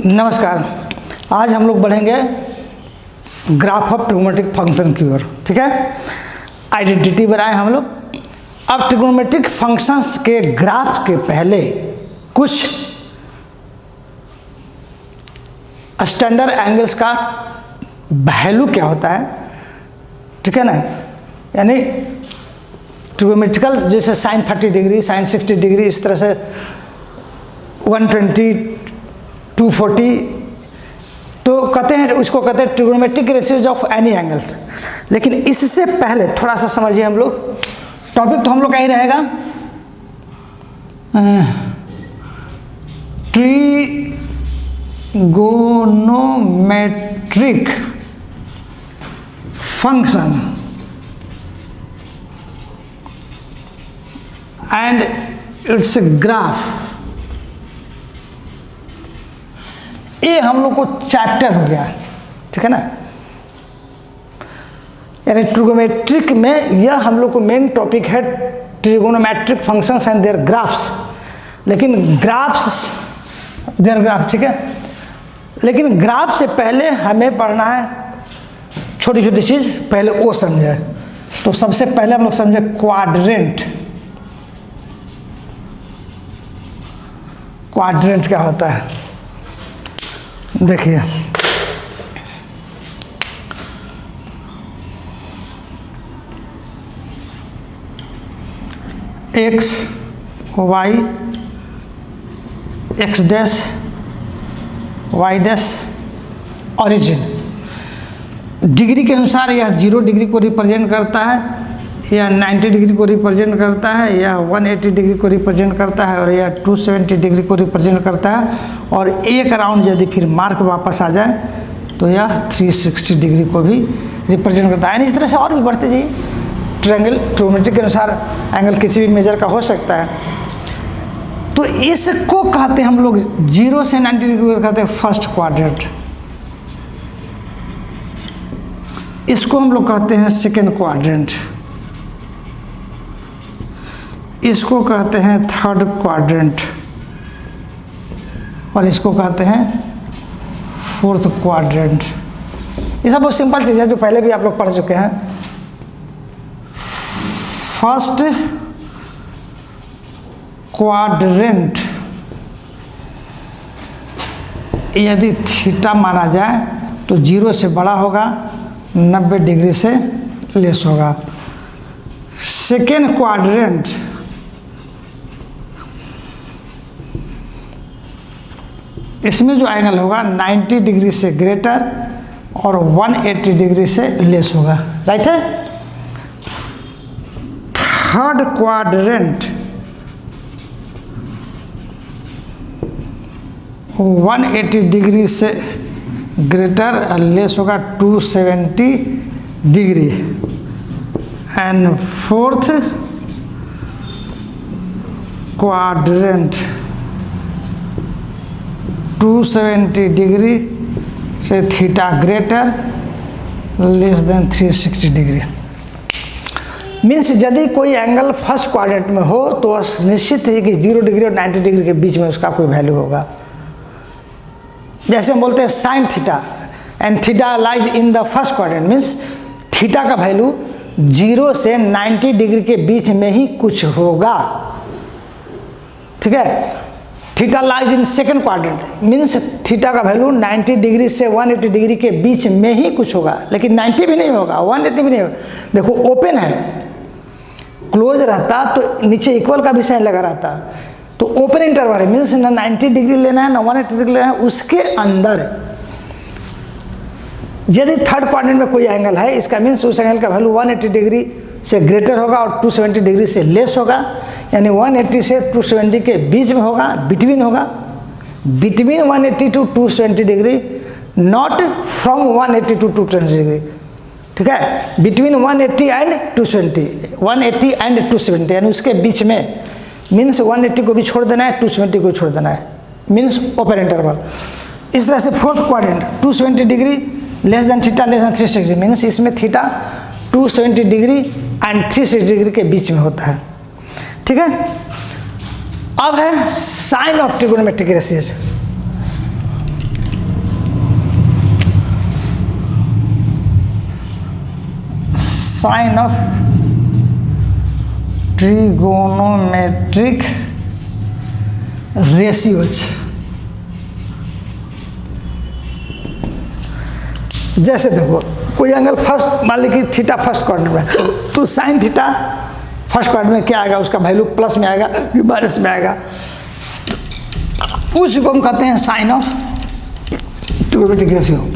नमस्कार। आज हम लोग बढ़ेंगे ग्राफ ऑफ ट्रिग्नोमेट्रिक फंक्शन की ओर। ठीक है, आइडेंटिटी बनाए हम लोग। अब ट्रिग्नोमेट्रिक फंक्शंस के ग्राफ के पहले कुछ स्टैंडर्ड एंगल्स का वैल्यू क्या होता है, ठीक है ना, यानी ट्रिग्नोमेट्रिकल जैसे साइन 30 डिग्री, साइन 60 डिग्री, इस तरह से 120, 240, तो कहते हैं, उसको कहते हैं trigonometric ratios of any angles. लेकिन इससे पहले थोड़ा सा समझिए हम लोग, टॉपिक तो हम लोग का ही रहेगा trigonometric function and it's graph. ये हम लोग को चैप्टर हो गया, ठीक है ना, यानी ट्रिगोनोमेट्रिक में यह हम लोग को मेन टॉपिक है trigonometric functions and their graphs. लेकिन ग्राफ्स देयर ग्राफ, ठीक है, लेकिन ग्राफ से पहले हमें पढ़ना है छोटी छोटी चीज, पहले वो समझे। तो सबसे पहले हम लोग समझे क्वाड्रेंट। क्वाड्रेंट क्या होता है, देखिए, X Y, X dash, Y dash, origin. Degree के अनुसार यह 0 डिग्री को रिप्रेजेंट करता है, यह 90 डिग्री को रिप्रेजेंट करता है, यह 180 डिग्री को रिप्रेजेंट करता है, और यह 270 डिग्री को रिप्रेजेंट करता है। और एक राउंड यदि फिर मार्क वापस आ जाए तो यह 360 डिग्री को भी रिप्रेजेंट करता है। इस तरह से और भी बढ़ते जाइए। ट्रायंगल ट्रिग्नोमेट्री के अनुसार एंगल किसी भी मेजर का हो सकता है। तो इसको कहते हैं हम लोग 0 से 90 डिग्री को कहते हैं फर्स्ट क्वाड्रेंट। इसको हम लोग कहते हैं सेकेंड क्वाड्रेंट। इसको कहते हैं थर्ड क्वाड्रेंट, और इसको कहते हैं फोर्थ क्वाड्रेंट। ये सब बहुत सिंपल चीज़ है जो पहले भी आप लोग पढ़ चुके हैं। फर्स्ट क्वाड्रेंट यदि थीटा माना जाए तो 0 से बड़ा होगा, 90 डिग्री से लेस होगा। सेकेंड क्वाड्रेंट इसमें जो एंगल होगा 90 डिग्री से ग्रेटर और 180 डिग्री से लेस होगा, राइट है। थर्ड क्वाड्रेंट 180 डिग्री से ग्रेटर और लेस होगा 270 degree. And fourth quadrant 270 degree से theta greater less than 360 degree. Means यदि कोई एंगल फर्स्ट क्वाड्रेंट में हो तो निश्चित है कि 0 डिग्री और 90 डिग्री के बीच में उसका कोई वैल्यू होगा। जैसे हम बोलते हैं sine theta and theta lies in the first quadrant, means theta का वैल्यू 0 से 90 डिग्री के बीच में ही कुछ होगा, ठीक है। Theta lies in second quadrant, means theta का वैल्यू 90 डिग्री से 180 डिग्री के बीच में ही कुछ होगा, लेकिन 90 भी नहीं होगा, 180 भी नहीं होगा। देखो ओपन है, क्लोज रहता तो नीचे इक्वल का भी साइन लगा रहता, तो ओपन इंटरवल है, मीन्स ना 90 डिग्री लेना है ना 180 डिग्री लेना है। उसके अंदर यदि थर्ड क्वाड्रेंट में कोई एंगल है, इसका मीन्स उस एंगल का वैल्यू 180 डिग्री से ग्रेटर होगा और 270 डिग्री से लेस होगा, यानी 180 से 270 के बीच में होगा, बिटवीन होगा, between 180 to 270 degree, not from 180 to 220 degree, ठीक है। बिटवीन 180 एंड 270, 180 एंड 270, यानी उसके बीच में, मीन्स 180 को भी छोड़ देना है, 270 को छोड़ देना है, मीन्स ओपन इंटरवल। इस तरह से fourth quadrant 270 degree less than theta less than 360 degree, means इसमें थीटा 270 डिग्री एंड 360 डिग्री के बीच में होता है, ठीक है। अब है sine of trigonometric ratios. Sine of trigonometric ratios. जैसे देखो कोई एंगल फर्स्ट, मान ली कि थीटा फर्स्ट क्वाड्रेंट में, तो साइन थीटा फर्स्ट क्वाड्रेंट में क्या आएगा, उसका वैल्यू प्लस में आएगा कि माइनस में आएगा, उसी को हम कहते हैं साइन ऑफ ट्रिगोनोमेट्रिक रेशियो।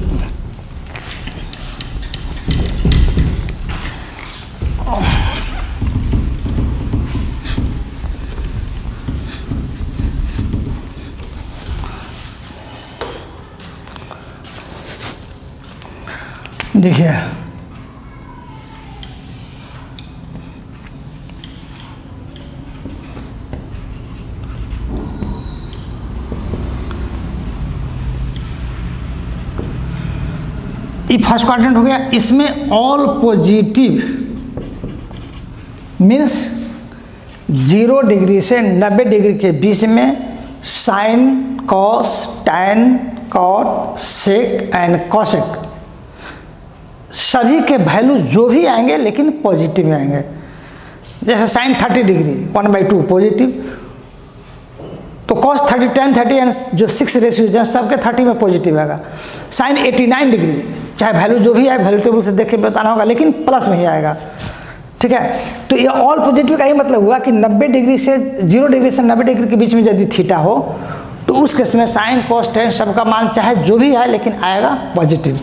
देखिए ये फर्स्ट क्वाड्रेंट हो गया, इसमें ऑल पॉजिटिव मीन्स 0 डिग्री से 90 डिग्री के बीच में sine, cos, tan, cot, sec and cosec सभी के वैल्यू जो भी आएंगे लेकिन पॉजिटिव में आएंगे। जैसे साइन 30 डिग्री 1/2 पॉजिटिव, तो कॉस 30, टैन 30 एंड जो 6 रेशियो सबके 30 में पॉजिटिव आएगा। साइन 89 डिग्री, चाहे वैल्यू जो भी आए वैल्यू टेबल से देख के बताना होगा, लेकिन प्लस में ही आएगा। ठीक है, तो ये ऑल पॉजिटिव का ही मतलब हुआ कि 90 डिग्री से 0 डिग्री से 90 डिग्री के बीच में यदि थीटा हो तो उस केस में साइन, कॉस, टैन सबका मान चाहे जो भी आए लेकिन आएगा पॉजिटिव।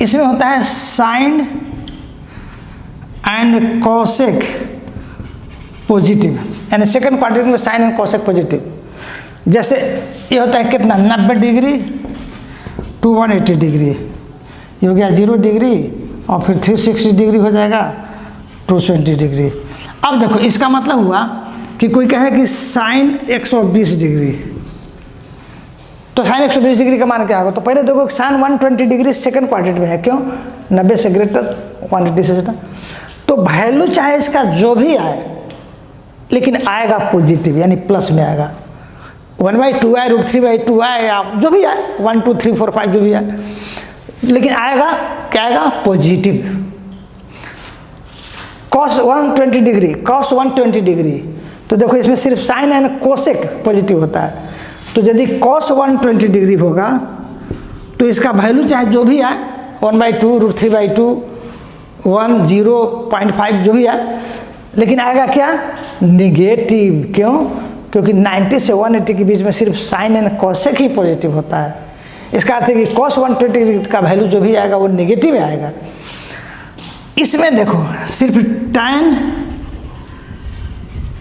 इसमें होता है साइन एंड कॉसेक पॉजिटिव, यानी सेकंड क्वाड्रेंट में साइन एंड कॉसेक पॉजिटिव। जैसे ये होता है कितना, 90 डिग्री टू 180 डिग्री, ये हो गया 0 डिग्री, और फिर 360 डिग्री हो जाएगा 220 डिग्री। अब देखो इसका मतलब हुआ कि कोई कहे कि साइन 120 डिग्री, तो साइन 120 डिग्री का मान क्या होगा, तो पहले देखो साइन 120 डिग्री सेकंड क्वाड्रेंट में है, क्यों, 90 से ग्रेटर 180 से ग्रेटर, तो वैल्यू चाहे इसका जो भी आए लेकिन आएगा पॉजिटिव, यानी प्लस में आएगा। 1/2 आए, √3/2 आए, या जो भी आए 1 2 3 4 5 जो भी आए, लेकिन आएगा क्या आएगा, positive. Cos 120 degree, cos 120 degree, तो देखो इसमें सिर्फ साइन एंड कोसेक पॉजिटिव होता है, तो यदि कॉस 120 डिग्री होगा तो इसका वैल्यू चाहे जो भी आए 1/2 √3/2 1 0.5 जो भी आए, लेकिन आएगा क्या, निगेटिव। क्यों, क्योंकि 90 से 180 के बीच में सिर्फ साइन एंड कॉसेक ही पॉजिटिव होता है। इसका अर्थ है कि कॉस 120 डिग्री का वैल्यू जो भी आएगा वो निगेटिव में आएगा। इसमें देखो सिर्फ टैन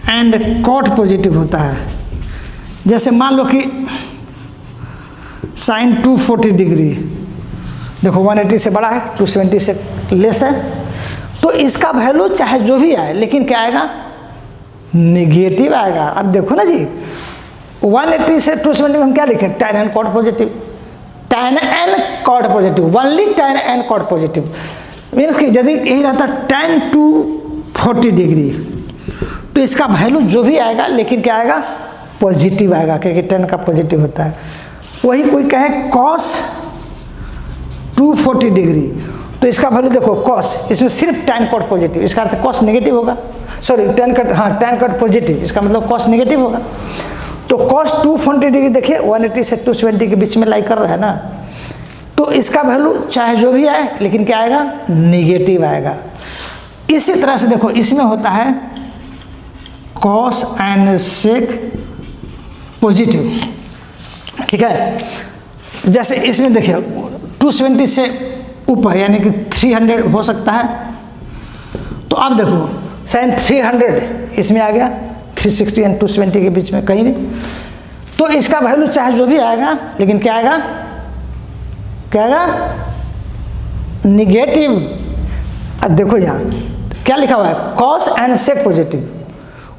एंड कॉट पॉजिटिव होता है। जैसे मान लो कि साइन 240 डिग्री, देखो 180 से बड़ा है, 270 से लेस है, तो इसका वैल्यू चाहे जो भी आए लेकिन क्या आएगा, निगेटिव आएगा। अब देखो ना जी 180 से 270 में हम क्या लिखे, tan and cot positive, tan and cot positive, only tan and cot positive, means कि यदि यही रहता टैन 240 डिग्री तो इसका वैल्यू जो भी आएगा लेकिन क्या आएगा, पॉजिटिव आएगा, क्योंकि टैन का पॉजिटिव होता है। वही कोई कहे कॉस 240 डिग्री, तो इसका वैल्यू देखो कॉस, इसमें सिर्फ टैन कॉट पॉजिटिव, इसका अर्थ कॉस नेगेटिव होगा, सॉरी टैन कट, हाँ टैन कट पॉजिटिव, इसका मतलब कॉस नेगेटिव होगा। तो कॉस 240 डिग्री देखिए 180 से 270 के बीच में लाई कर रहा है ना, तो इसका वैल्यू चाहे जो भी आए लेकिन क्या आएगा, निगेटिव आएगा। इसी तरह से देखो इसमें होता है कॉस एंड सेक पॉजिटिव, ठीक है। जैसे इसमें देखिए 270 से ऊपर यानी कि 300 हो सकता है, तो अब देखो साइन 300 इसमें आ गया, 360 एंड 270 के बीच में कहीं भी, तो इसका वैल्यू चाहे जो भी आएगा लेकिन क्या आएगा, क्या आएगा, निगेटिव। अब देखो यहाँ क्या लिखा हुआ है, cos and sec positive,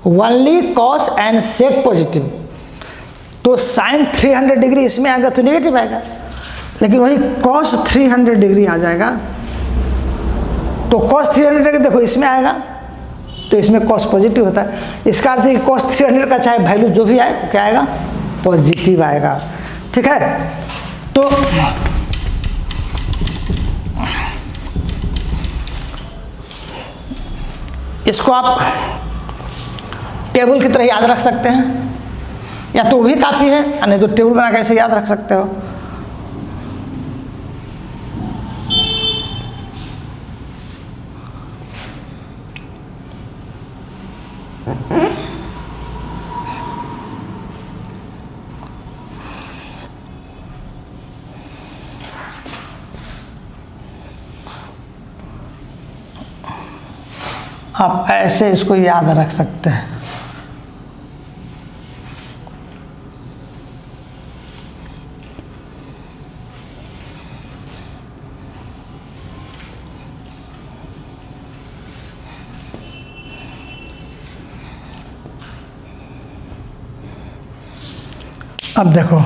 only cos and sec positive, तो साइन 300 डिग्री इसमें आएगा तो निगेटिव आएगा, लेकिन वही कॉस 300 डिग्री आ जाएगा तो कॉस 300 डिग्री देखो इसमें आएगा तो इसमें कॉस पॉजिटिव होता है। इसका अर्थ है कि कॉस 300 का चाहे वैल्यू जो भी आए क्या आएगा, पॉजिटिव आएगा, ठीक है। तो इसको आप टेबल की तरह याद रख सकते हैं, या तो भी काफ़ी है, नहीं तो टेबल बना के ऐसे याद रख सकते हो। आप ऐसे इसको याद रख सकते हैं। अब देखो,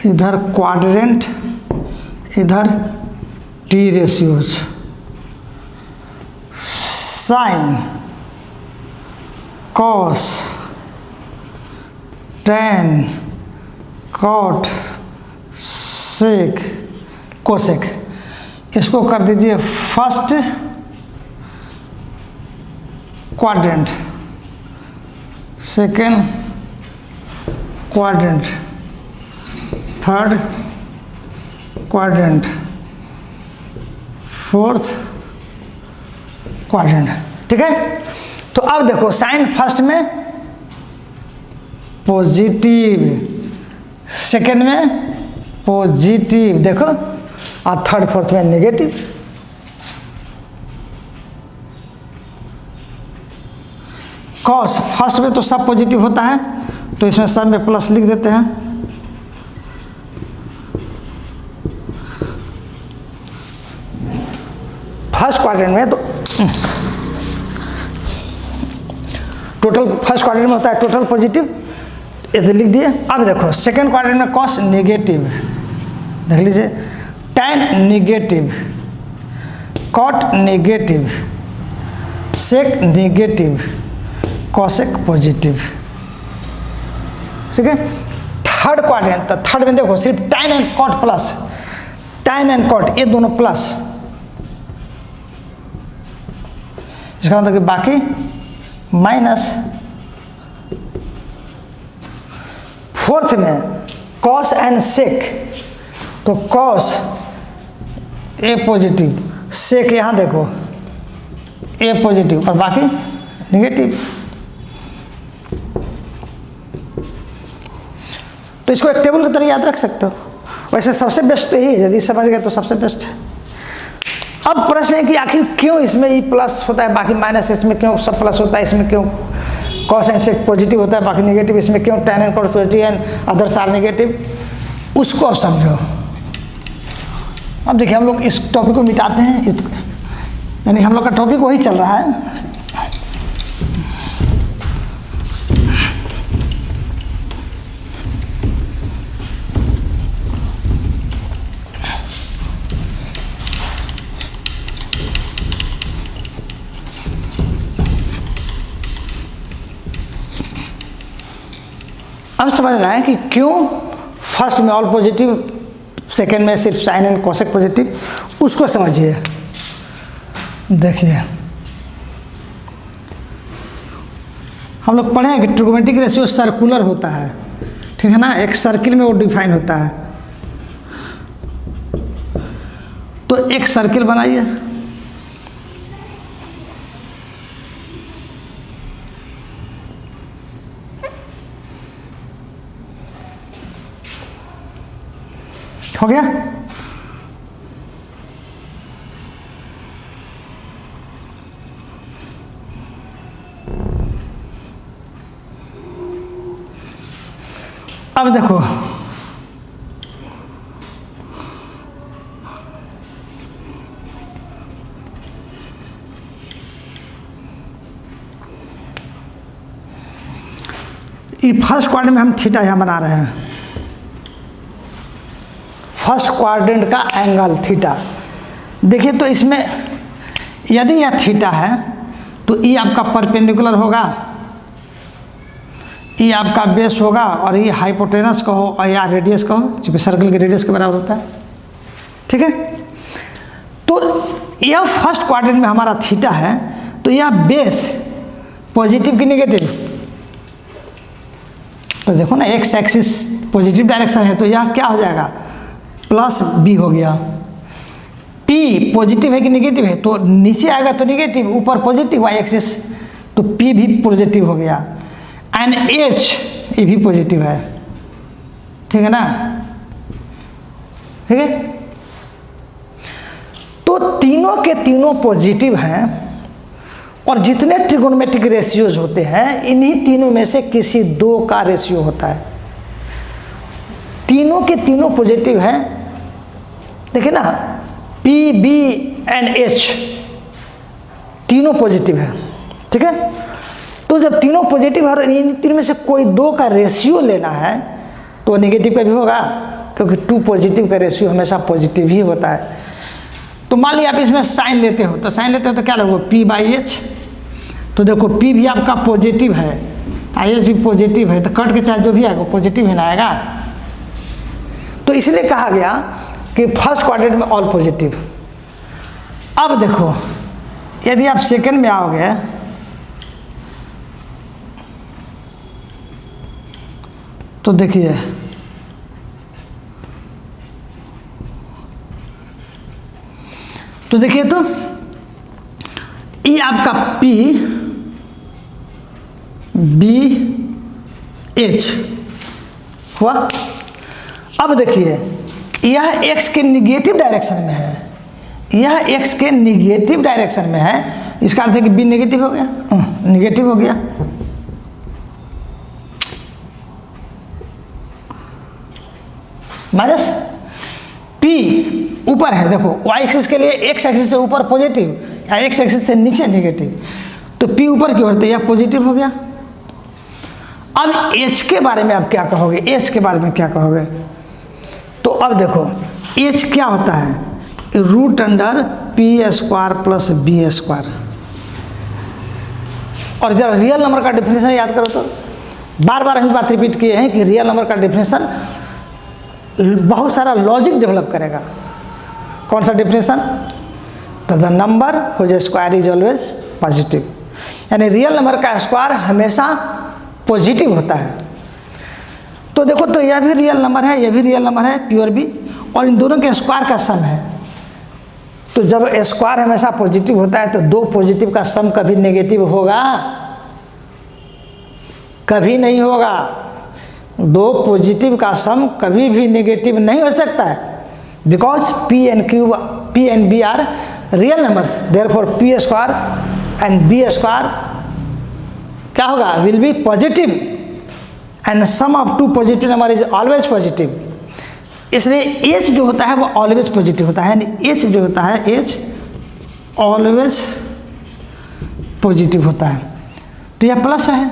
इधर क्वाड्रेंट, इधर T ratios, sine, cos, tan, cot, sec, cosec. इसको कर दीजिए first quadrant, second quadrant, third quadrant, fourth quadrant. ठीक है, तो अब देखो साइन फर्स्ट में पॉजिटिव, सेकेंड में पॉजिटिव, देखो, और थर्ड फोर्थ में नेगेटिव। कॉस फर्स्ट में तो सब पॉजिटिव होता है, तो इसमें सब में प्लस लिख देते हैं। फर्स्ट क्वाड्रेंट में तो टोटल, फर्स्ट क्वाड्रेंट में होता है टोटल पॉजिटिव, इधर लिख दिए। अब देखो सेकेंड क्वाड्रेंट में कॉस नेगेटिव, देख लीजिए, tan negative, cot negative, sec negative, cosec positive. ठीक है, थर्ड क्वाड्रेंट, तो थर्ड में देखो सिर्फ tan and cot plus, tan and cot ये दोनों प्लस, इसका मतलब कि बाकी माइनस। फोर्थ में कॉस एंड सेक, तो कॉस ए पॉजिटिव, सेक यहाँ देखो ए पॉजिटिव और बाकी नेगेटिव। तो इसको एक टेबल की तरह याद रख सकते हो। वैसे सबसे बेस्ट यही है, यदि समझ गए तो सबसे बेस्ट है। अब प्रश्न है कि आखिर क्यों इसमें ई प्लस होता है बाकी माइनस, इसमें क्यों सब प्लस होता है, इसमें क्यों कॉस एंड सेक पॉजिटिव होता है बाकी नेगेटिव, इसमें क्यों tan and cot positive and others are negative, उसको अब समझो। अब देखिए हम लोग इस टॉपिक को मिटाते हैं, यानी हम लोग का टॉपिक वही चल रहा है। अब समझ रहे हैं कि क्यों फर्स्ट में ऑल पॉजिटिव, सेकेंड में सिर्फ साइन एंड कॉसेक पॉजिटिव, उसको समझिए। देखिए हम लोग पढ़े हैं कि ट्रिगोनोमेट्रिक रेशियो सर्कुलर होता है, ठीक है ना, एक सर्किल में वो डिफाइन होता है। तो एक सर्किल बनाइए, हो गया। अब देखो ये फर्स्ट क्वाड्रेंट में हम थीटा यहाँ बना रहे हैं, फर्स्ट क्वाड्रेंट का एंगल थीटा। देखिए तो इसमें यदि यह थीटा है तो ये आपका परपेंडिकुलर होगा, ये आपका बेस होगा, और ये हाइपोटेनस का हो और या रेडियस का हो, क्योंकि सर्कल के रेडियस के बराबर होता है। ठीक है, तो यह फर्स्ट क्वाड्रेंट में हमारा थीटा है, तो यह बेस पॉजिटिव की नेगेटिव, तो देखो ना एक्स एक्सिस पॉजिटिव डायरेक्शन है, तो यह क्या हो जाएगा प्लस बी हो गया। पी पॉजिटिव है कि नेगेटिव है, तो नीचे आएगा तो नेगेटिव, ऊपर पॉजिटिव वाई एक्सिस, तो पी भी पॉजिटिव हो गया। एंड एच ये भी पॉजिटिव है, ठीक है ना, ठीक है। तो तीनों के तीनों पॉजिटिव हैं, और जितने ट्रिगोनोमेट्रिक रेशियोज होते हैं इन्हीं तीनों में से किसी दो का रेशियो होता है। तीनों के तीनों पॉजिटिव हैं, देखिए ना, पी बी एंड एच तीनों पॉजिटिव है, ठीक है। तो जब तीनों पॉजिटिव है और इन तीनों में से कोई दो का रेशियो लेना है तो नेगेटिव का भी होगा, क्योंकि टू पॉजिटिव का रेशियो हमेशा पॉजिटिव ही होता है। तो मान लिया आप इसमें साइन लेते हो, तो साइन लेते हो तो क्या लगेगा पी बाई एच, तो देखो पी भी आपका पॉजिटिव है, आई एच भी पॉजिटिव है, तो कट के चाहे जो भी आएगा पॉजिटिव ही ना आएगा। तो इसलिए कहा गया कि फर्स्ट क्वाड्रेंट में ऑल पॉजिटिव। अब देखो यदि आप सेकंड में आओगे तो देखिए तो ये आपका P B H हुआ। अब देखिए यह x के निगेटिव डायरेक्शन में है, यह x के निगेटिव डायरेक्शन में है, इसका अर्थ है कि B नेगेटिव हो गया, नेगेटिव हो गया। माइनस P ऊपर है, देखो y एक्सिस के लिए x एक्सिस से ऊपर पॉजिटिव या x एक्सिस से नीचे नेगेटिव, तो P ऊपर की ओर तो यह पॉजिटिव हो गया। अब h के बारे में आप क्या कहोगे, h के बारे में क्या कहोगे, तो अब देखो h क्या होता है, root under P square plus B square. और जब रियल नंबर का डेफिनेशन याद करो तो बार बार हम बात रिपीट किए हैं कि रियल नंबर का डेफिनेशन बहुत सारा लॉजिक डेवलप करेगा। कौन सा डेफिनेशन, तो the number whose square is always positive, यानी रियल नंबर का स्क्वायर हमेशा पॉजिटिव होता है। तो देखो तो यह भी रियल नंबर है, यह भी रियल नंबर है प्योर बी, और इन दोनों के स्क्वायर का सम है। तो जब स्क्वायर हमेशा पॉजिटिव होता है तो दो पॉजिटिव का सम कभी नेगेटिव होगा, कभी नहीं होगा। दो पॉजिटिव का सम कभी भी नेगेटिव नहीं हो सकता है, because P and B are real numbers, therefore P square and B square क्या होगा, will be positive, and sum of two positive number is always positive. इसलिए एच जो होता है वो ऑलवेज पॉजिटिव होता है, यानी एच जो होता है एच ऑलवेज पॉजिटिव होता है, तो यह प्लस है।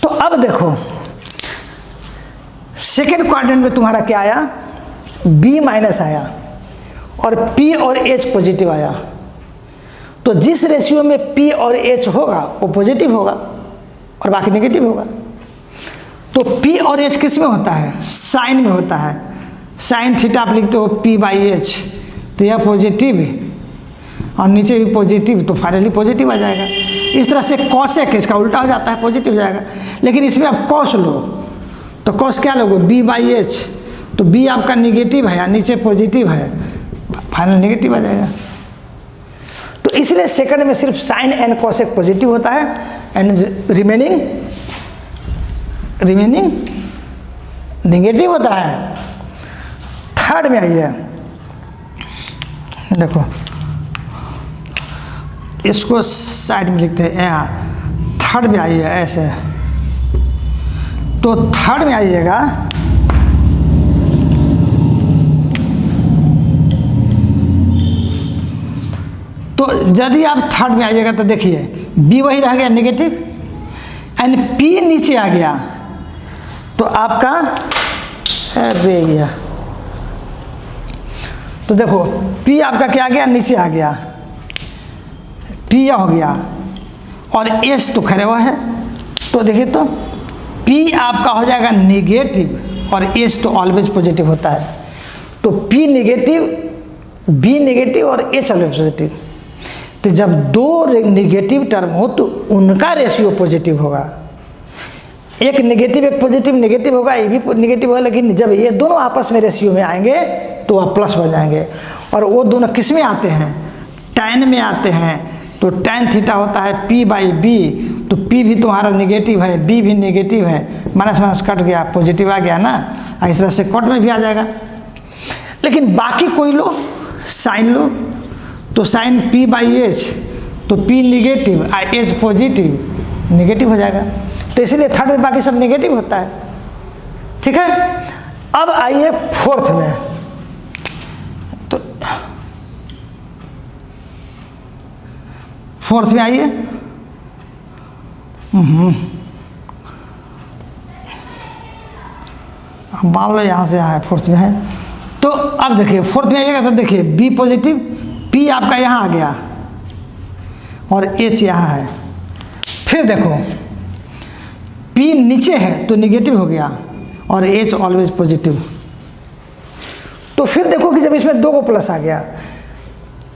तो अब देखो सेकेंड क्वाड्रेंट में तुम्हारा क्या आया, B माइनस आया और P और H पॉजिटिव आया। तो जिस रेशियो में P और H होगा वो पॉजिटिव होगा और बाकी नेगेटिव होगा। तो P और H किस में होता है, साइन में होता है। साइन थीटा आप लिखते हो P बाई H, तो यह पॉजिटिव और नीचे भी पॉजिटिव, तो फाइनली पॉजिटिव आ जाएगा। इस तरह से कॉसेक इसका उल्टा हो जाता है, पॉजिटिव हो जाएगा। लेकिन इसमें आप कॉस लो तो कॉस क्या लोगे, B बाई H, तो B आपका निगेटिव है या नीचे पॉजिटिव है, फाइनल नेगेटिव आ जाएगा। तो इसलिए सेकंड में सिर्फ साइन एंड कॉसेक पॉजिटिव होता है एंड रिमेनिंग नेगेटिव होता है। थर्ड में आइए, देखो इसको साइड में लिखते हैं यहाँ, थर्ड में आइए ऐसे। तो थर्ड में आइएगा तो यदि आप थर्ड में आइएगा तो देखिए B वही रह गया नेगेटिव एंड P नीचे आ गया, तो आपका अरे गया, तो देखो P आपका क्या आ गया, नीचे आ गया, P हो गया और S तो खड़े हुआ है। तो देखिए तो P आपका हो जाएगा नेगेटिव और S तो ऑलवेज पॉजिटिव होता है। तो P नेगेटिव बी नेगेटिव और एच ऑलवेज पॉजिटिव। तो जब दो नेगेटिव टर्म हो तो उनका रेशियो पॉजिटिव होगा, एक नेगेटिव एक पॉजिटिव, नेगेटिव होगा ये भी नेगेटिव होगा, लेकिन जब ये दोनों आपस में रेशियो में आएंगे तो वह प्लस बन जाएंगे। और वो दोनों किस में आते हैं, tan में आते हैं। तो tan थीटा होता है P बाई बी, तो P भी तुम्हारा नेगेटिव है, B भी नेगेटिव है, माइनस माइनस कट गया, पॉजिटिव आ गया ना, इस तरह से कट में भी आ जाएगा। लेकिन बाकी कोई लो, साइन लो, तो साइन P बाई एच, तो P निगेटिव और एच पॉजिटिव, नेगेटिव हो जाएगा। तो इसलिए थर्ड में बाकी सब नेगेटिव होता है, ठीक है। अब आइए फोर्थ में, तो फोर्थ में आइए, मान लो यहाँ से यहाँ है, फोर्थ में है। तो अब देखिए फोर्थ में आइएगा तो देखिए बी पॉजिटिव, पी आपका यहाँ आ गया और एच यहाँ है। फिर देखो पी नीचे है तो निगेटिव हो गया और एच ऑलवेज पॉजिटिव। तो फिर देखो कि जब इसमें दो को प्लस आ गया,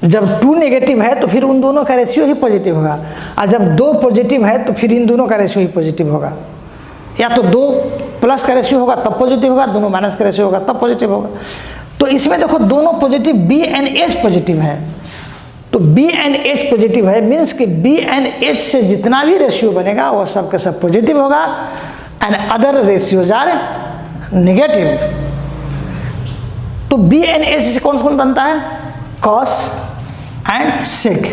जब 2 नेगेटिव है तो फिर उन दोनों का रेशियो ही पॉजिटिव होगा, और जब 2 पॉजिटिव है तो फिर इन दोनों का रेशियो ही पॉजिटिव होगा। या तो 2 प्लस का रेशियो होगा तब पॉजिटिव होगा, दोनों माइनस का रेशियो होगा तब पॉजिटिव होगा। तो इसमें देखो दोनों positive, B and H positive है, तो बी एंड एच पॉजिटिव है, मीन्स कि बी एंड एच से जितना भी रेशियो बनेगा वह सब का सब पॉजिटिव होगा, and other ratios are negative. तो बी एंड एच से कौन कौन बनता है, cos and sec.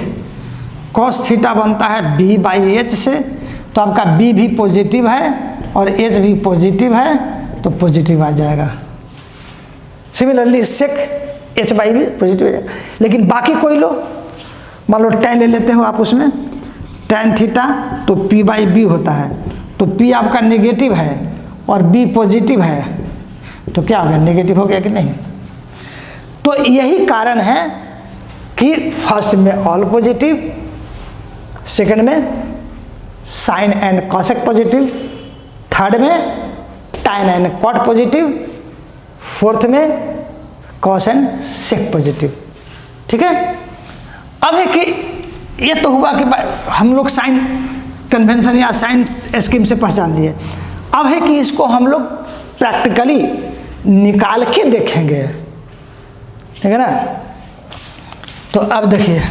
Cos theta बनता है बी बाई एच से, तो आपका बी भी पॉजिटिव है और एच भी पॉजिटिव है, तो पॉजिटिव आ जाएगा। सिमिलरली सेक एच बाई भी पॉजिटिव हो जाएगा। लेकिन बाकी कोई लो, मान लो tan ले लेते हो आप, उसमें tan थीटा तो p बाई बी होता है, तो p आपका नेगेटिव है और b पॉजिटिव है, तो क्या हो गया, नेगेटिव हो गया कि नहीं। तो यही कारण है कि फर्स्ट में ऑल पॉजिटिव, सेकंड में sine and cosec positive, third में tan and cot positive, fourth में कॉस एंड सेक पॉजिटिव, ठीक है। अब है कि ये तो हुआ कि हम लोग साइन कन्वेंशन या साइन स्कीम से पहचान लिए। अब है कि इसको हम लोग प्रैक्टिकली निकाल के देखेंगे, ठीक है ना। तो अब देखिए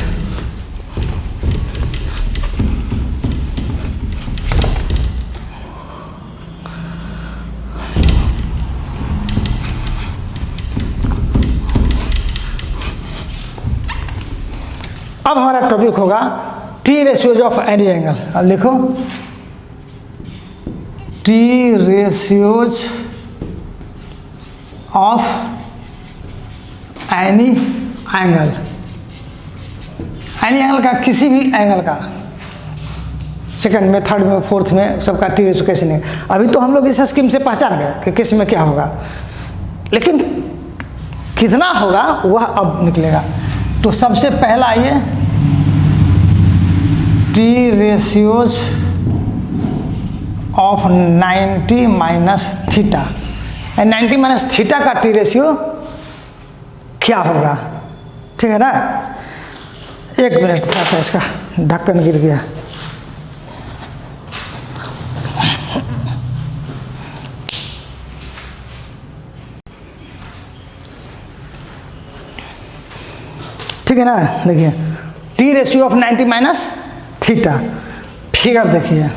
अब हमारा टॉपिक होगा T ratios of any angle. अब लिखो T ratios of any angle. Any angle का, किसी भी एंगल का, सेकंड में, थर्ड में, फोर्थ में, सबका टी रेशियो कैसे नहीं। अभी तो हम लोग इस स्कीम से पहचान गए कि किस में क्या होगा, लेकिन कितना होगा वह अब निकलेगा। तो सबसे पहला आइए T ratios of 90 minus theta. 90 minus theta का टी रेशियो क्या होगा, ठीक है ना। एक मिनट, थोड़ा सा इसका ढक्कन गिर गया। ठीक है ना। देखिए T ratio of 90 minus theta, figure देखिए,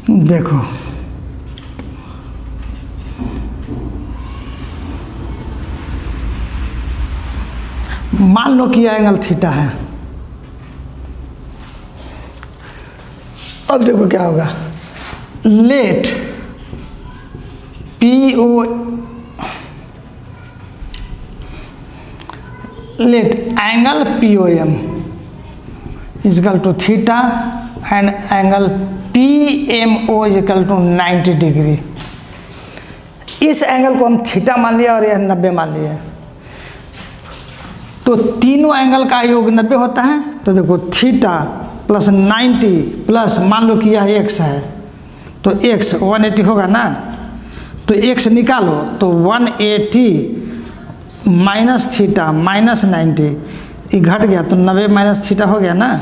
देखो मान लो कि एंगल थीटा है। अब देखो क्या होगा, let P O let angle POM is equal to theta and angle PMO is equal to 90 degree. इस एंगल को हम थीटा मान लिया और यह 90 मान लिया। तो तीनों एंगल का योग 90 होता है। तो देखो थीटा प्लस 90 प्लस मान लो कि यह x है तो x 180 होगा ना, तो x निकालो तो 180 माइनस थीटा माइनस 90 ये घट गया तो 90 माइनस थीटा हो गया ना।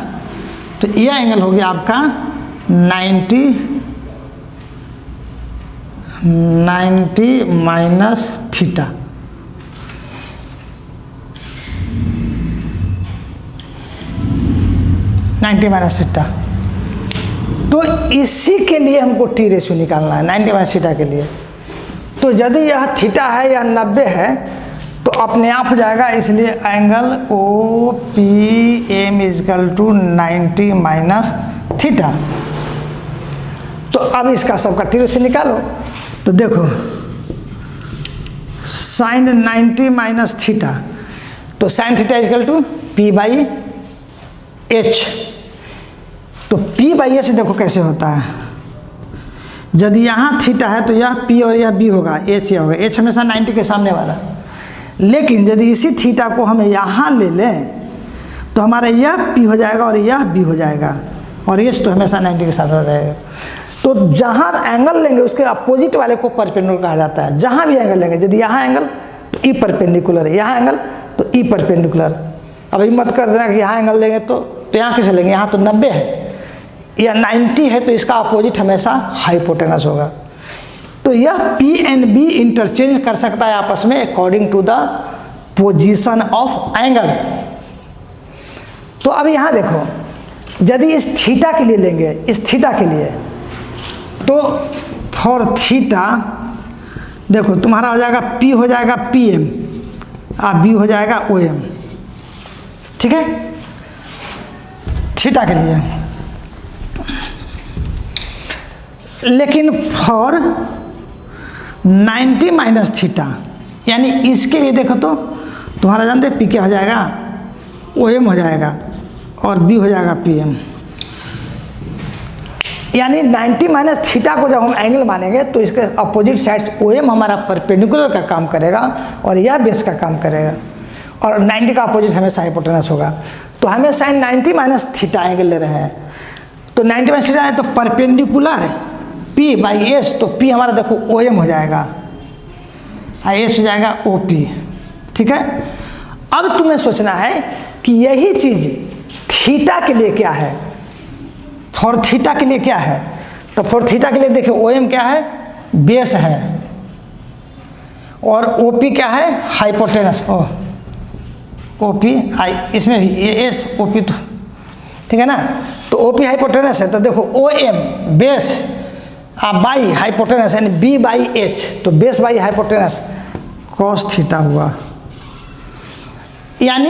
तो यह एंगल हो गया आपका 90 माइनस थीटा। तो इसी के लिए हमको टी रेशियो निकालना है 90 माइनस थीटा के लिए। तो यदि यह थीटा है या 90 है तो अपने आप हो जाएगा, इसलिए angle O P M equal to 90 minus theta. तो अब इसका सबका टी रेशियो निकालो। तो देखो साइन 90 माइनस थीटा, तो sine theta equal to P by H. तो पी बाई एच देखो कैसे होता है, यदि यहाँ थीटा है तो यह पी और यह बी होगा, एच यह होगा, एच हमेशा 90 के सामने वाला। लेकिन यदि इसी थीटा को हम यहाँ ले लें तो हमारा यह पी हो जाएगा और यह बी हो जाएगा और एच तो हमेशा 90 के साथ रहेगा। तो जहाँ एंगल लेंगे उसके अपोजिट वाले को परपेंडिकुलर कहा जाता है। जहाँ भी एंगल लेंगे, यदि यहाँ एंगल तो ई परपेंडिकुलर है, यहाँ एंगल तो ई परपेंडिकुलर। अब ये मत कर देना कि यहाँ एंगल लेंगे तो यहाँ कैसे लेंगे, यहाँ तो 90 है या 90 है तो इसका अपोजिट हमेशा हाइपोटेनस होगा। तो यह पी एंड बी इंटरचेंज कर सकता है आपस में according to the position of angle. तो अब यहाँ देखो, यदि इस थीटा के लिए लेंगे, इस थीटा के लिए, तो फॉर थीटा देखो तुम्हारा हो जाएगा पी हो जाएगा पी एम और बी हो जाएगा ओ एम, ठीक है, थीटा के लिए। लेकिन फॉर 90 माइनस थीटा यानी इसके लिए देखो तो तुम्हारा जानते पी क्या हो जाएगा, ओ एम हो जाएगा और बी हो जाएगा पी एम। यानी 90 माइनस थीटा को जब हम एंगल मानेंगे तो इसके अपोजिट साइड्स ओ एम हमारा परपेंडिकुलर का काम करेगा और यह बेस का काम करेगा और 90 का अपोजिट हमेशा हाइपोटेनस होगा। तो हमें साइन 90 माइनस थीटा एंगल ले रहे हैं, तो 90 माइनस थीटा है तो परपेंडिकुलर पी बाई एस, तो पी हमारा देखो ओ एम हो जाएगा और एस हो जाएगा ओ पी, ठीक है। अब तुम्हें सोचना है कि यही चीज़ थीटा के लिए क्या है, फॉर थीटा के लिए क्या है। तो फॉर थीटा के लिए देखिए ओ एम क्या है, बेस है और ओ पी क्या है, हाइपोटेनस। ओ पी आई इसमें भी ये एस ओ पी, तो ठीक है ना। तो ओ पी हाइपोटेनस है तो देखो O M base by hypotenuse यानी बी बाई एच, तो base by hypotenuse cos theta हुआ। यानी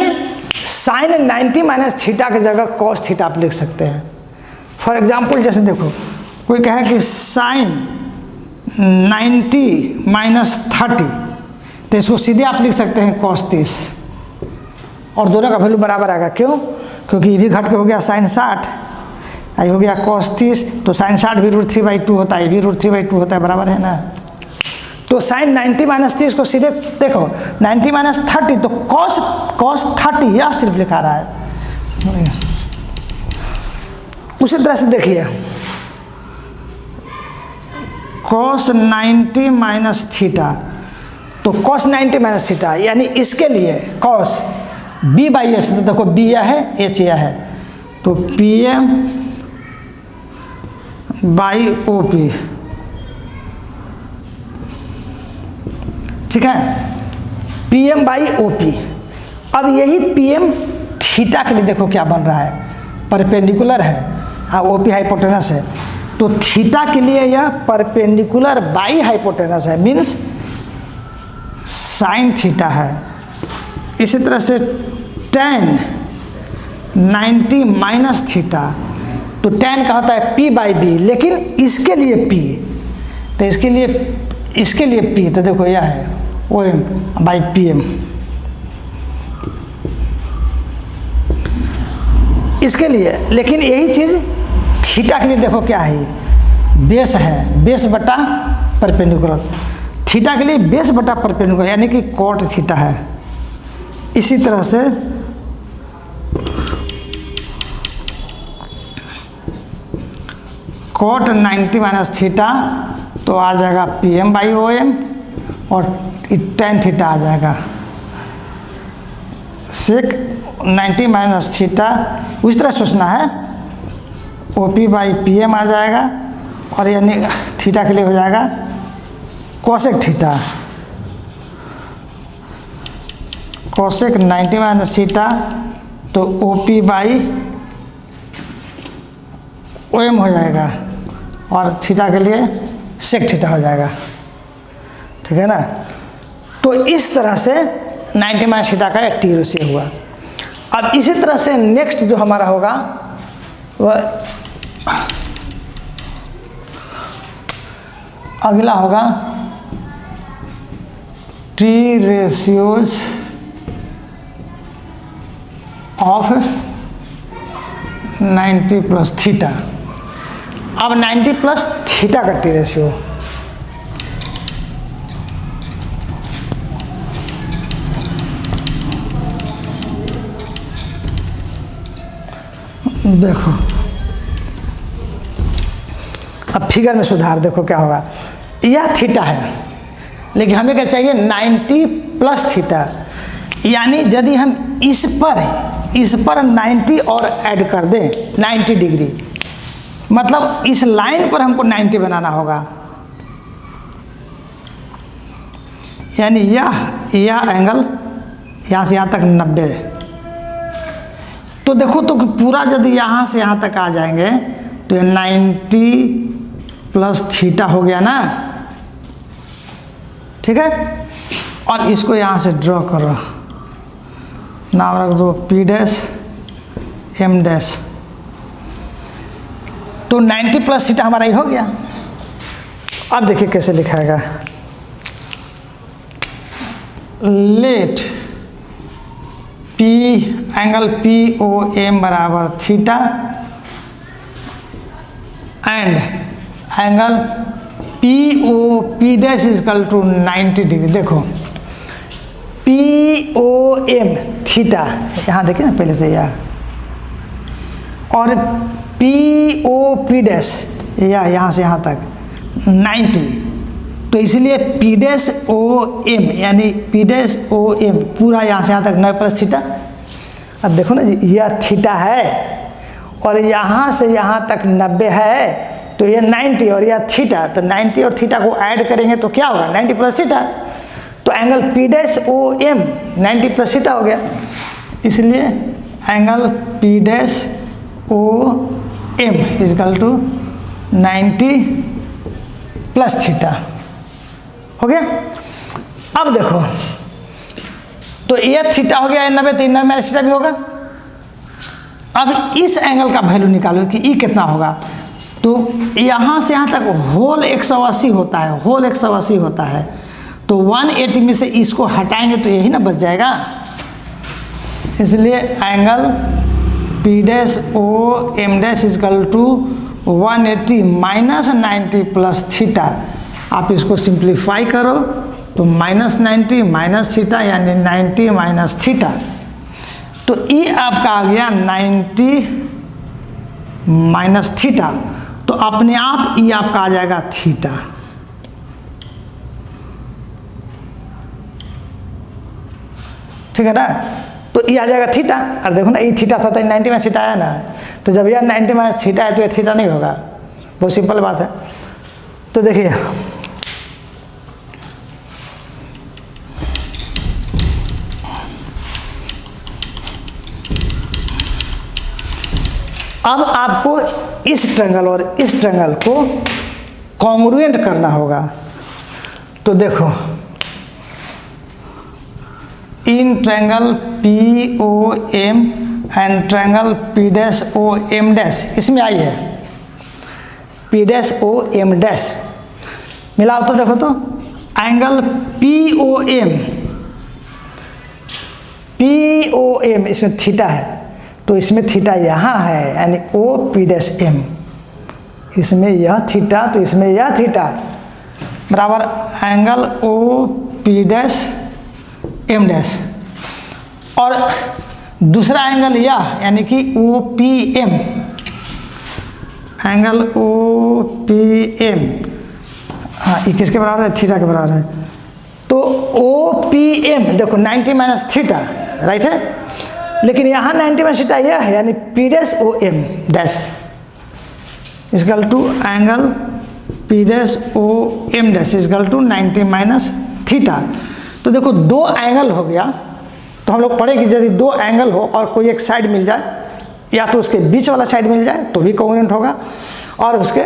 साइन 90 माइनस थीटा की जगह कॉस थीटा आप लिख सकते हैं। फॉर एग्जाम्पल जैसे देखो कोई कहे कि साइन 90 माइनस 30, तो इसको सीधे आप लिख सकते हैं कॉस 30 और दोनों का वैल्यू बराबर आएगा। क्यों? क्योंकि ये भी घट के हो गया साइन 60, आई हो गया कॉस 30, तो साइन 60 भी √3/2 होता है, ये भी √3/2 होता है, बराबर है ना। तो साइन 90 माइनस 30 को सीधे देखो 90 माइनस 30, तो कॉस 30 यह सिर्फ लिखा रहा है। उसी तरह से देखिए कॉस 90 माइनस थीटा, तो कॉस 90 माइनस थीटा यानी इसके लिए कॉस बी बाई एच, तो देखो बी यह है एच यह है, तो P M by O P, ठीक है, P M by O P. अब यही पी एम थीटा के लिए देखो क्या बन रहा है, परपेंडिकुलर है, हाँ ओ पी हाइपोटेनस है, तो थीटा के लिए यह परपेंडिकुलर बाई हाइपोटेनस है, मीन्स साइन थीटा है। इसी तरह से tan 90 माइनस थीटा, तो tan का होता है p बाई बी, लेकिन इसके लिए p, तो इसके लिए p, तो देखो यह है O M by P M. इसके लिए। लेकिन यही चीज़ थीटा के लिए देखो क्या है, बेस है, बेस बटा परपेंडिकुलर। थीटा के लिए बेस बटा परपेंडिकुलर यानी कि कॉट थीटा है। इसी तरह से कॉट 90 माइनस थीटा तो आ जाएगा PM/OM और tan थीटा आ जाएगा सेक 90 माइनस थीटा। उस तरह सोचना है, OP/PM आ जाएगा और यानी थीटा के लिए हो जाएगा cosec theta, cosec 90 minus theta तो OP/OM हो जाएगा और थीटा के लिए सेक थीटा हो जाएगा। ठीक है ना। तो इस तरह से 90 माइनस थीटा का एक टी रेशियो हुआ। अब इसी तरह से नेक्स्ट जो हमारा होगा वह अगला होगा T ratios of 90 plus theta. अब 90 प्लस थीटा का टी रेशियो, देखो अब फिगर में सुधार देखो क्या होगा। यह थीटा है लेकिन हमें क्या चाहिए 90 प्लस थीटा, यानी यदि हम इस पर 90 और ऐड कर दें 90 डिग्री, मतलब इस लाइन पर हमको 90 बनाना होगा, यानी यह एंगल यहाँ से यहाँ तक 90। तो देखो तो पूरा यदि यहाँ से यहाँ तक आ जाएंगे तो ये 90 प्लस थीटा हो गया ना। ठीक है। और इसको यहाँ से ड्रॉ करो, नाम रख दो P डैश M डैश। तो 90 प्लस थीटा हमारा ये हो गया। अब देखिए कैसे लिखाएगा, लेट P एंगल POM बराबर थीटा and angle POP dash equal to 90 degree. देखो POM थीटा यहाँ देखिए ना पहले से यह, और POP डैश यहाँ से यहाँ तक 90, तो इसलिए P डैश OM यानी P डैश OM पूरा यहाँ से यहाँ तक 90 प्लस थीटा। अब देखो ना यह थीटा है और यहाँ से यहाँ तक 90 है तो ये 90 और यह थीटा, तो 90 और थीटा को ऐड करेंगे तो क्या होगा 90 प्लस थीटा। तो angle P dash OM 90 plus theta हो गया, इसलिए angle P dash OM equal to 90 plus theta हो गया। अब देखो तो ये थीटा हो गया 90, तो 90 माइनस थीटा भी होगा। अब इस एंगल का वैल्यू निकालो कि ई कितना होगा। तो यहाँ से यहाँ तक होल 180 होता है, होल 180 होता है, तो 180 में से इसको हटाएंगे तो यही ना बच जाएगा। इसलिए angle P dash OM dash equal to 180 minus 90 plus theta. आप इसको सिंप्लीफाई करो तो माइनस 90 माइनस थीटा यानी 90 माइनस थीटा, तो ई आपका आ गया 90 माइनस थीटा। तो अपने आप ई आपका आ जाएगा थीटा। ठीक है ना। तो ई आ जाएगा थीटा, और देखो ना ई थीटा था तो 90 में थीटा आया ना, तो जब यह 90 में थीटा है तो ये थीटा नहीं होगा। बहुत सिंपल बात है। तो देखिए अब आपको इस ट्रायंगल और इस ट्रायंगल को कॉन्ग्रुएंट करना होगा। तो देखो in triangle POM and triangle P dash OM dash, इसमें आई है P डैश OM डैश, मिलाओ तो देखो तो एंगल POM इसमें थीटा है, तो इसमें थीटा यहाँ है, यानी ओ पी डैश एम, इसमें यह थीटा तो इसमें यह थीटा, बराबर angle O P dash M dash, और दूसरा एंगल यह यानी कि O P M, angle O P M, हाँ ये किसके बराबर है, थीटा के बराबर है। तो ओ पी एम देखो 90 माइनस थीटा, राइट है, लेकिन यहाँ 90 माइनस थीटा यह है, यानी P dash O M dash equal to angle P dash O M dash equal to 90 minus theta. तो देखो दो एंगल हो गया, तो हम लोग पढ़े कि यदि दो एंगल हो और कोई एक साइड मिल जाए, या तो उसके बीच वाला साइड मिल जाए तो भी कॉन्ग्रुएंट होगा, और उसके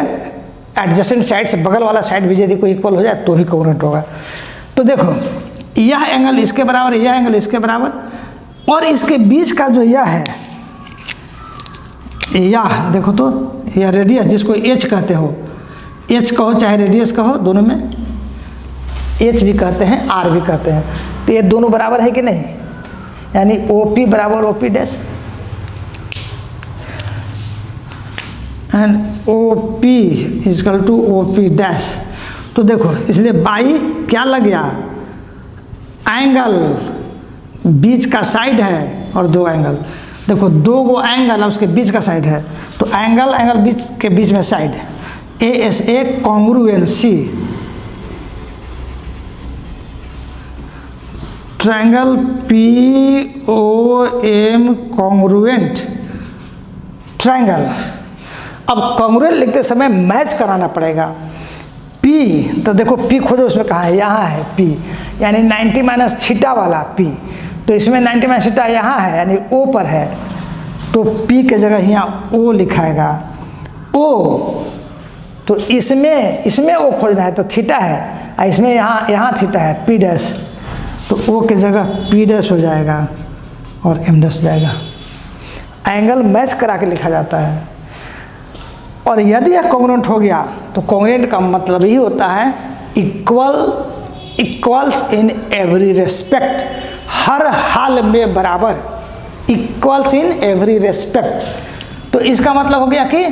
एडजेसेंट साइड से बगल वाला साइड भी यदि कोई इक्वल हो जाए तो भी कॉन्ग्रुएंट होगा। तो देखो यह एंगल इसके बराबर, यह एंगल इसके बराबर, और इसके बीच का जो यह है, यह देखो तो यह रेडियस जिसको एच कहते हो, एच कहो चाहे रेडियस कहो, दोनों में एच भी कहते हैं आर भी कहते हैं, तो ये दोनों बराबर है कि नहीं, यानी ओ पी बराबर O P dash and O P equal to O P dash. तो देखो इसलिए बाई क्या लग गया, एंगल बीच का साइड है और दो एंगल, देखो दो गो एंगल उसके बीच का साइड है, तो एंगल बीच के बीच में side, A S A congruency, triangle P O M congruent triangle. अब कॉन्ग्रुएंट लिखते समय मैच कराना पड़ेगा, पी तो देखो पी खोजो, उसमें कहाँ है, यहाँ है पी, यानी 90 माइनस थीटा वाला पी, तो इसमें 90 माइनस थीटा यहाँ है यानी ओ पर है, तो पी के जगह यहाँ ओ लिखाएगा, ओ तो इसमें ओ खोजना है तो थीटा है, और इसमें यहाँ थीटा है पी डैश, तो ओ के जगह पी डैश हो जाएगा और एम डैश हो जाएगा। एंगल मैच करा के लिखा जाता है। और यदि यह कॉन्ग्रुएंट हो गया तो कॉन्ग्रुएंट का मतलब ही होता है इक्वल्स इन एवरी रेस्पेक्ट, हर हाल में बराबर, इक्वल्स इन एवरी रेस्पेक्ट। तो इसका मतलब हो गया कि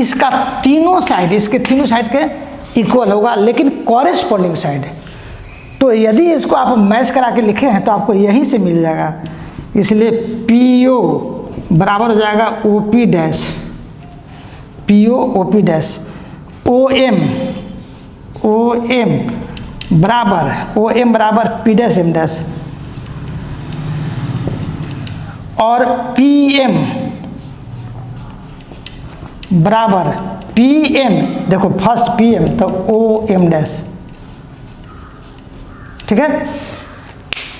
इसका तीनों साइड, इसके तीनों साइड के इक्वल होगा, लेकिन कॉरेस्पॉन्डिंग साइड। तो यदि इसको आप मैच करा के लिखे हैं तो आपको यहीं से मिल जाएगा, इसलिए पी ओ बराबर हो जाएगा O P dash, P O P dash, O M बराबर पी डैश एम डैश, और पी एम बराबर पी एम, देखो फर्स्ट पी एम तो ओ एम डैश, ठीक है।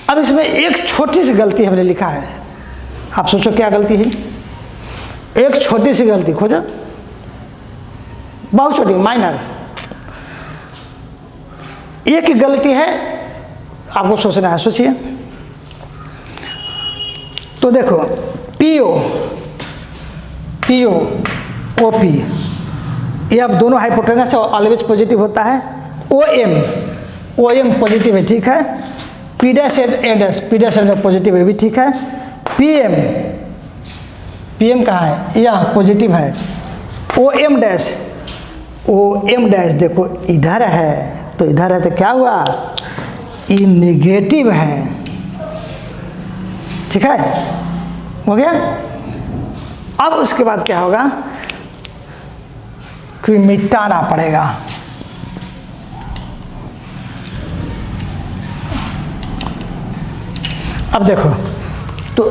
अब इसमें एक छोटी सी गलती हमने लिखा है, आप सोचो क्या गलती है, एक छोटी सी गलती खोजो, बहुत छोटी माइनर, एक ही गलती है, आपको सोचना है, सोचिए। तो देखो पी ओ पी, ये अब दोनों हाइपोटेनस ऑलवेज पॉजिटिव होता है, ओ एम पॉजिटिव है, ठीक है, पी डैश ए डैश पॉजिटिव है भी, ठीक है, पी एम कहाँ है, यह पॉजिटिव है, ओ एम डैश देखो इधर है, तो इधर है तो क्या हुआ, ये नेगेटिव है, ठीक है, हो गया। अब उसके बाद क्या होगा कि मिटाना पड़ेगा, अब देखो तो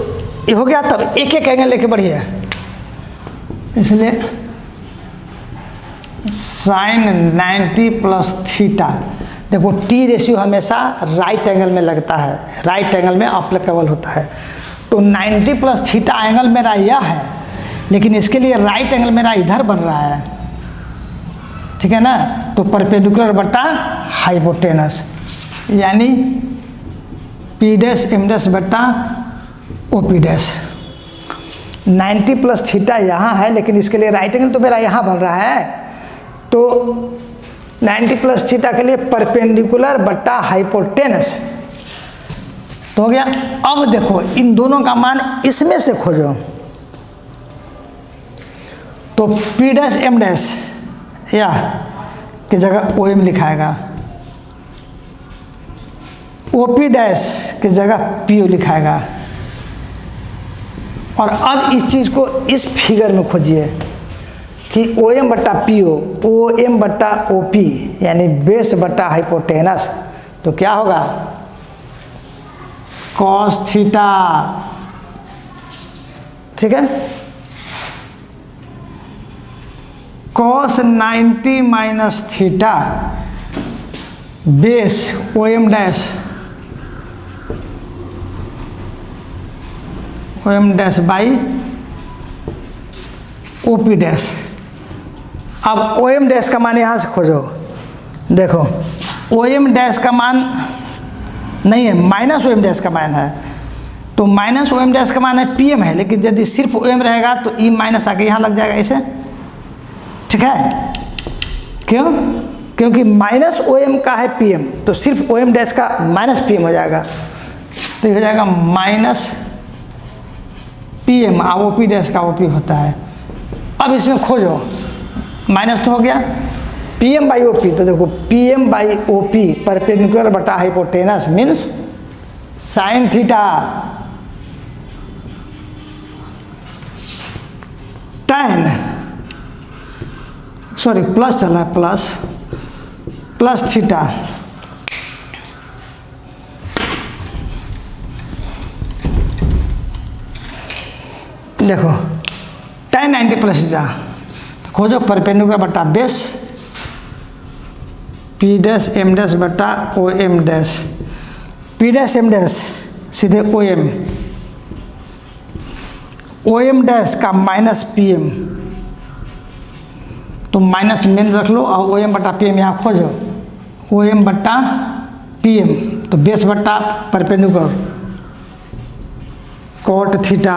ये हो गया, तब एक एक एंगल लेके बढ़िए, इसलिए साइन 90 प्लस थीटा, देखो टी रेशियो हमेशा राइट एंगल में लगता है, राइट एंगल में अप्लीकेबल होता है, तो 90 प्लस थीटा एंगल मेरा यह है, लेकिन इसके लिए राइट एंगल मेरा इधर बन रहा है, ठीक है ना, तो परपेंडिकुलर बटा हाइपोटेनस, यानी पी डैश एम डैश बटा O P dash. 90 plus theta यहाँ है, लेकिन इसके लिए राइट एंगल तो मेरा यहाँ बन रहा है, तो 90 प्लस थीटा के लिए परपेंडिकुलर बटा हाइपोटेनस, तो हो गया। अब देखो इन दोनों का मान इसमें से खोजो, तो P डैश M डैश या की जगह OM लिखाएगा, OP डैश की जगह PO लिखाएगा। और अब इस चीज़ को इस फिगर में खोजिए कि OM बट्टा PO, OM बट्टा OP यानी बेस बट्टा हाइपोटेनस, तो क्या होगा कॉस थीटा, ठीक है। Cos 90 minus theta base OM dash by OP dash. अब OM डैश का मान यहाँ से खोजो, देखो OM डैश का मान नहीं है, माइनस OM डैश का मान है, तो माइनस OM डैश का मान है PM है, लेकिन यदि सिर्फ OM रहेगा तो E माइनस आके यहाँ लग जाएगा इसे, ठीक है। क्यों? क्योंकि माइनस OM का है PM, तो सिर्फ OM डैश का माइनस PM हो जाएगा, तो ये हो जाएगा माइनस PM, OP डैश का OP होता है। अब इसमें खोजो, माइनस तो हो गया, PM बाई OP, तो देखो PM बाई OP परपेंडिकुलर बटा hypotenuse means sine theta tan, sorry plus चला है, प्लस थीटा देखो tan 90 प्लस थीटा, तो खोजो परपेंडिकुलर बटा base P dash M dash बटा OM dash, P dash M dash सीधे OM डैश का माइनस PM, तो माइनस मेन रख लो और OM बटा PM यहाँ खोजो, OM बटा PM, तो बेस बटा perpendicular cot theta,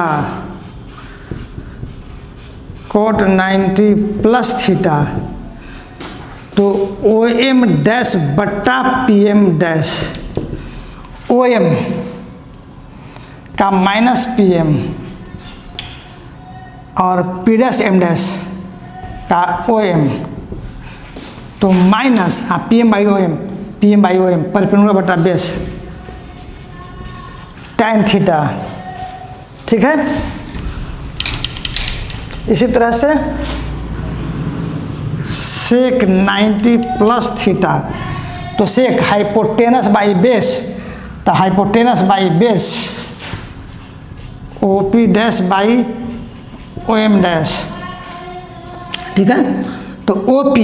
cot 90 plus theta, तो OM डैश बट्टा PM डैश, OM का माइनस PM और P डैश M डैश का OM, तो minus PM by OM perpendicular बटा बेस tan थीटा, ठीक है। इसी तरह से सेक 90 प्लस थीटा, तो सेक हाइपोटेनस बाई बेस, तो hypotenuse by base OP dash by OM dash, ठीक है। तो OP,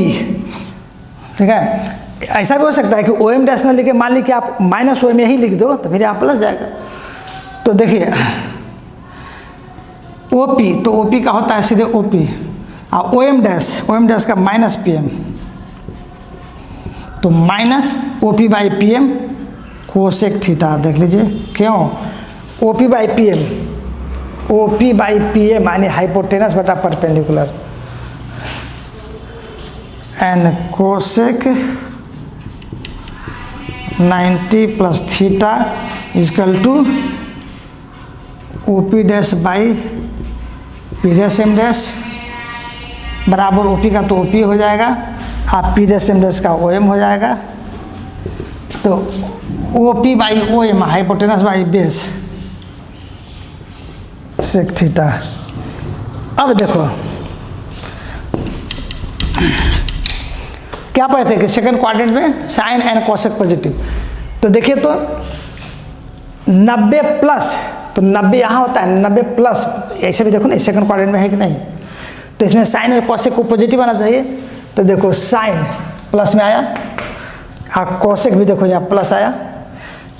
ठीक है, ऐसा भी हो सकता है कि OM डैश ना लिखे, मान ली कि आप माइनस OM यही लिख दो तो फिर यहाँ प्लस जाएगा। तो देखिए OP, तो OP का होता है सीधे OP, और OM डैश का माइनस PM, तो minus OP by PM cosec theta, देख लीजिए क्यों, OP बाई PM यानी हाइपोटेनस बटा perpendicular, and cosec 90 plus theta equal to OP dash by P dash M dash बराबर OP का तो OP हो जाएगा, आप P डैश M डैश का OM हो जाएगा, तो OP by OM hypotenuse by base sec theta. अब देखो क्या पढ़े थे कि सेकंड क्वाड्रेंट में साइन एंड कोसेक पॉजिटिव, तो देखिए तो 90 प्लस, तो 90 यहाँ होता है, 90 प्लस, ऐसे भी देखो ना सेकंड क्वाड्रेंट में है कि नहीं, तो इसमें साइन और कोसेक को पॉजिटिव आना चाहिए, तो देखो साइन प्लस में आया और कोसेक भी देखो यहाँ प्लस आया।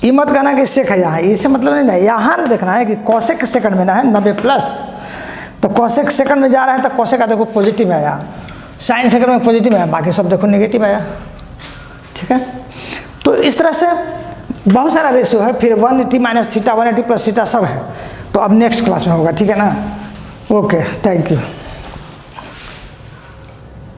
ये मत कहना कि सेक है यहाँ, इससे मतलब नहीं ना, यहाँ ना देखना है कि कोसेक सेकंड में ना है 90 प्लस, तो कोसेक सेकंड में जा रहा है तो कोसेक का देखो पॉजिटिव में आया, साइन सेकंड में पॉजिटिव में आया, बाकी सब देखो नेगेटिव आया, ठीक है। तो इस तरह से बहुत सारा रेशियो है, फिर 180 माइनस थीटा 180 प्लस थीटा सब है, तो अब नेक्स्ट क्लास में होगा, ठीक है ना। Okay, thank you.